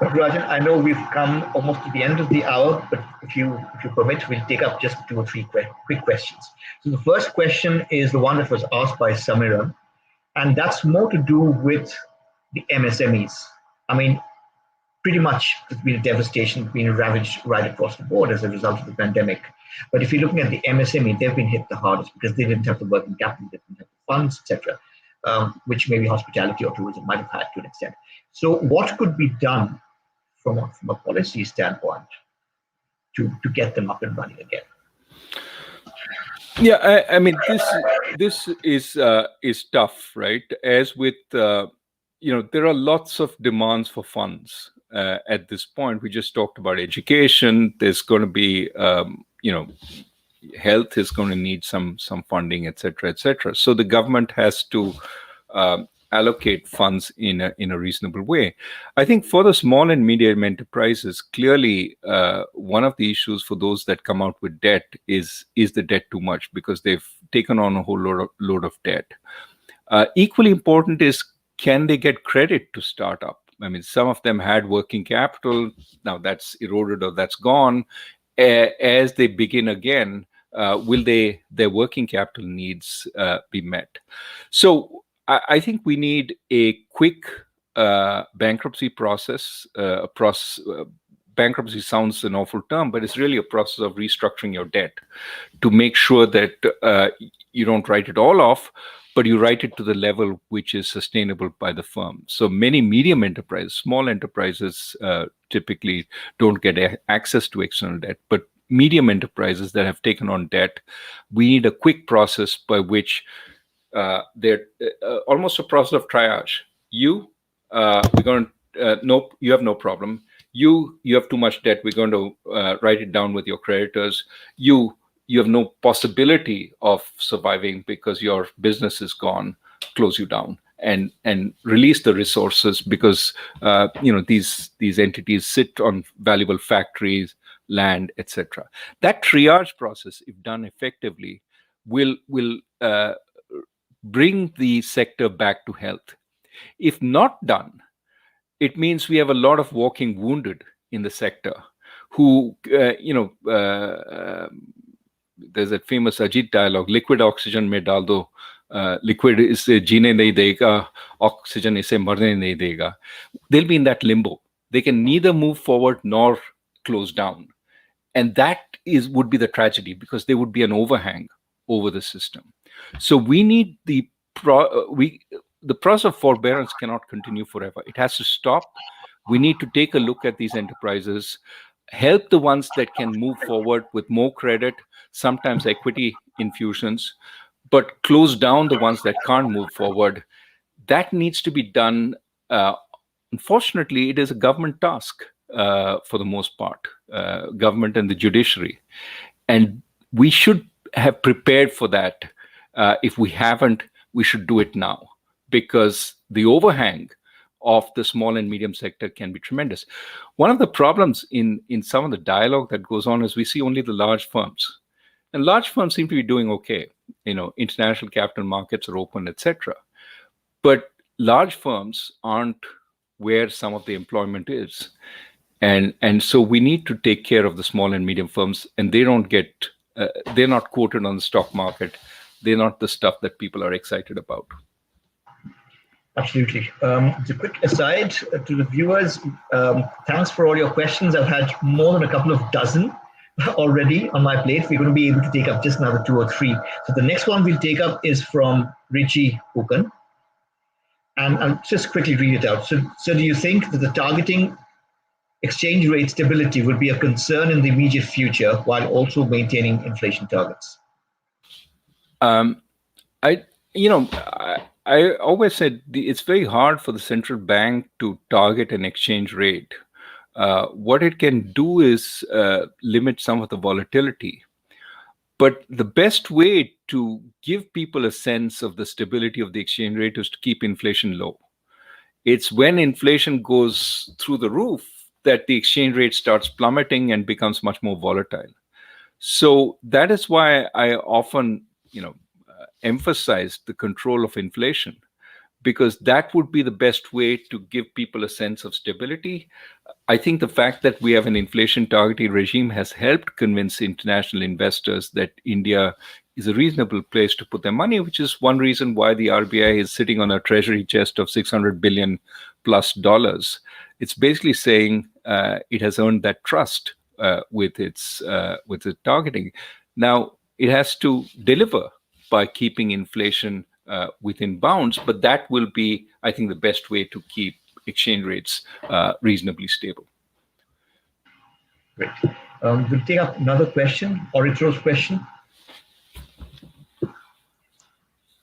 Dr. Rajan, I know we've come almost to the end of the hour, but if you permit, we'll take up just 2 or 3 quick questions. So the first question is the one that was asked by Samira, and that's more to do with the MSMEs. Pretty much it's been a devastation, it's been ravaged right across the board as a result of the pandemic. But if you're looking at the MSME, they've been hit the hardest because they didn't have the working capital, they didn't have the funds, etc., which maybe hospitality or tourism might have had to an extent. So what could be done from a policy standpoint to get them up and running again? Yeah, this is tough, right? As with there are lots of demands for funds at this point. We just talked about education. There's going to be health is going to need some funding, etc., etc. So the government has to allocate funds in a reasonable way. I think for the small and medium enterprises, clearly one of the issues for those that come out with debt is the debt too much, because they've taken on a whole load of debt. Equally important is, can they get credit to start up? Some of them had working capital. Now that's eroded or that's gone. As they begin again, will their working capital needs be met? So I think we need a quick bankruptcy process. Bankruptcy sounds an awful term, but it's really a process of restructuring your debt to make sure that you don't write it all off, but you write it to the level which is sustainable by the firm. So many medium enterprises, small enterprises typically don't get access to external debt, but medium enterprises that have taken on debt, we need a quick process by which they're almost a process of triage. We're going to, no, you have no problem. You have too much debt. We're going to write it down with your creditors. You have no possibility of surviving because your business is gone. Close you down and release the resources because these entities sit on valuable factories, land, etc. That triage process, if done effectively, will bring the sector back to health. If not done, it means we have a lot of walking wounded in the sector who, there's that famous Ajit dialogue, liquid oxygen mein dal do, liquid isse jeene nahi dega, oxygen isse marne nahi dega. They'll be in that limbo. They can neither move forward nor close down. And that would be the tragedy because there would be an overhang over the system. So we need the process of forbearance cannot continue forever. It has to stop. We need to take a look at these enterprises, help the ones that can move forward with more credit, sometimes equity infusions, but close down the ones that can't move forward. That needs to be done. Unfortunately, it is a government task for the most part, government and the judiciary. And we should have prepared for that. If we haven't, we should do it now because the overhang of the small and medium sector can be tremendous. One of the problems in some of the dialogue that goes on is we see only the large firms. And large firms seem to be doing okay. International capital markets are open, etc. But large firms aren't where some of the employment is. And so we need to take care of the small and medium firms, and they don't get, they're not quoted on the stock market. They're not the stuff that people are excited about. Absolutely. As a quick aside to the viewers, thanks for all your questions. I've had more than a couple of dozen already on my plate. We're going to be able to take up just another 2 or 3. So the next one we'll take up is from Richie Pukan. And I'll just quickly read it out. So do you think that the targeting exchange rate stability will be a concern in the immediate future while also maintaining inflation targets? I always said it's very hard for the central bank to target an exchange rate. What it can do is limit some of the volatility. But the best way to give people a sense of the stability of the exchange rate is to keep inflation low. It's when inflation goes through the roof that the exchange rate starts plummeting and becomes much more volatile. So that is why I often, emphasize the control of inflation, because that would be the best way to give people a sense of stability. I think the fact that we have an inflation targeting regime has helped convince international investors that India is a reasonable place to put their money, which is one reason why the RBI is sitting on a treasury chest of $600 billion plus. It's basically saying it has earned that trust with its targeting. Now, it has to deliver by keeping inflation within bounds, but that will be, I think, the best way to keep exchange rates reasonably stable. Great. We'll take up another question, Oritro's question.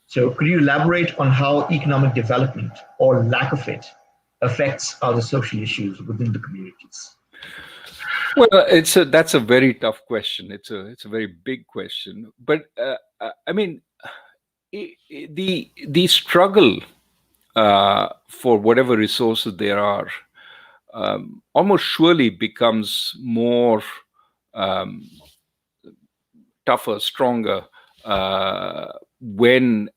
So could you elaborate on how economic development or lack of it affects other social issues within the communities? Well, that's a very tough question. It's a very big question. But I mean, the struggle for whatever resources there are almost surely becomes more tougher, stronger when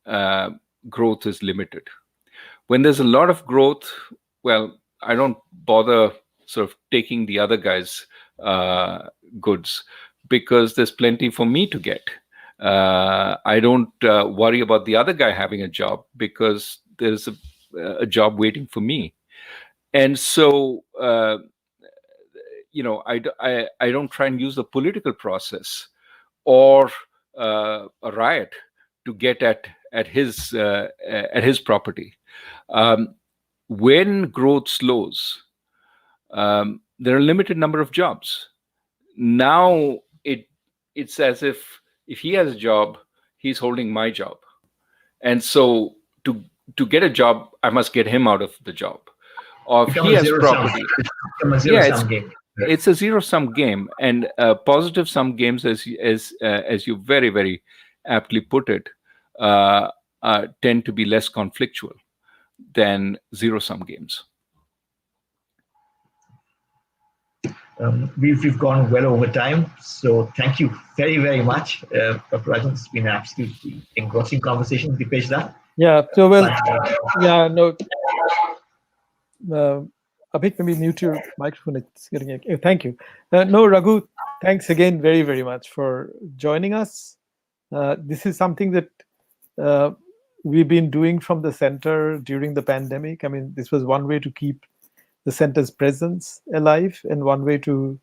growth is limited. When there's a lot of growth, well, I don't bother sort of taking the other guy's goods because there's plenty for me to get. I don't worry about the other guy having a job because there's a job waiting for me. And so, I don't try and use the political process or a riot to get at at his property. When growth slows, there are a limited number of jobs. Now it's as if he has a job, he's holding my job, and so to get a job, I must get him out of the job. Or if he has property, it's a zero-sum game, and positive-sum games, as you very, very aptly put it, tend to be less conflictual than zero-sum games. We've gone well over time, so thank you very, very much, Dr. Rajan. It's been an absolutely engrossing conversation. Dipesh, that? Yeah. So yeah. No. Avik, maybe mute your microphone. It's getting. Thank you. No, Raghu. Thanks again, very, very much for joining us. This is something that we've been doing from the center during the pandemic. I mean, this was one way to keep the center's presence alive, and one way to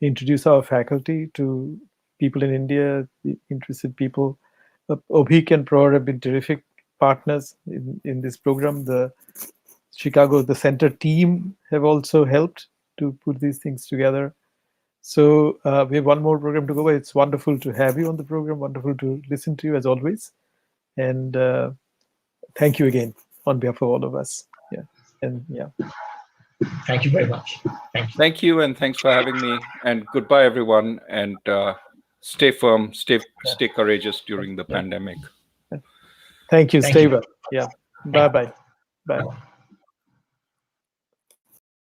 introduce our faculty to people in India, interested people. Avik and Pror have been terrific partners in this program. The center team have also helped to put these things together. So we have one more program to go by. It's wonderful to have you on the program, wonderful to listen to you as always. And thank you again on behalf of all of us. Yeah. And yeah. Thank you very much. Thank you, and thanks for having me. And goodbye, everyone. And stay firm, stay courageous during the pandemic. Thank you. Stay well. Yeah. Bye-bye. Bye.